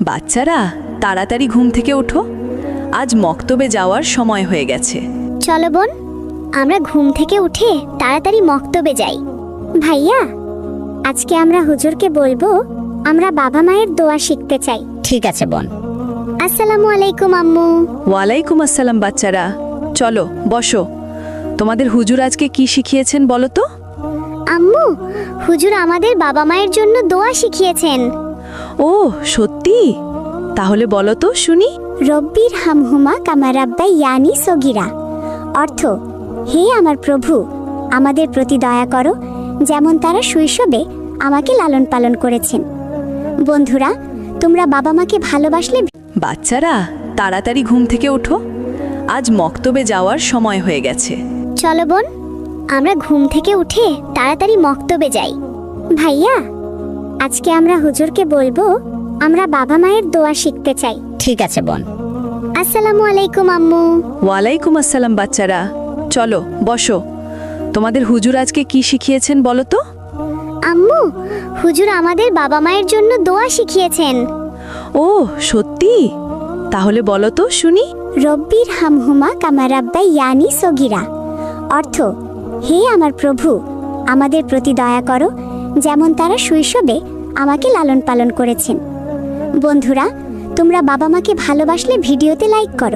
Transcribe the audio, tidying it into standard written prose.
বাচ্চারা তাড়াতাড়ি ঘুম থেকে ওঠো, আজ মক্তবে যাওয়ার সময় হয়ে গেছে। চলো বোন, আমরা ঘুম থেকে উঠে তাড়াতাড়ি মক্তবে যাই। ভাইয়া, আজকে আমরা হুজুরকে বলবো আমরা বাবা মায়ের দোয়া শিখতে চাই। ঠিক আছে বোন। আসসালামু আলাইকুম আম্মু। ওয়ালাইকুম আসসালাম। বাচ্চারা চলো বসো, তোমাদের হুজুর আজকে কি শিখিয়েছেন বলো তো? আম্মু, হুজুর আমাদের বাবা মায়ের জন্য দোয়া শিখিয়েছেন। ও সত্যি? তাহলে বলো তো শুনি। রব্বির হামহুমা কামা রাব্বায়ানি সগীরা, অর্থ হে আমার প্রভু, আমাদের প্রতি দয়া করো যেমন তারা শৈশবে আমাকে লালন পালন করেছেন। বন্ধুরা, তোমরা বাবা মাকে ভালোবাসলে। বাচ্চারা তাড়াতাড়ি ঘুম থেকে ওঠো, আজ মক্তবে যাওয়ার সময় হয়ে গেছে। চলো বোন, আমরা ঘুম থেকে উঠে তাড়াতাড়ি মক্তবে যাই। ভাইয়া, আজকে আমরা হুজুরকে বলবো আমরা বাবা মায়ের দোয়া শিখতে চাই। ঠিক আছে বোন। আসসালামু আলাইকুম আম্মু। ওয়ালাইকুম আসসালাম। বাচ্চারা চলো বসো, তোমাদের হুজুর আজকে কি শিখিয়েছেন বলো তো? আম্মু, হুজুর আমাদের বাবা মায়ের জন্য দোয়া শিখিয়েছেন। ও সত্যি? তাহলে বলো তো শুনি। রব্বির হামহুমা কামা রাব্বায়ানি সগীরা, অর্থ হে আমার প্রভু, আমাদের প্রতি দয়া করো যেমন তারা শৈশবে আমাকে লালন পালন করেছেন। বন্ধুরা, তোমরা বাবা মাকে ভালোবাসলে ভিডিওতে লাইক করো।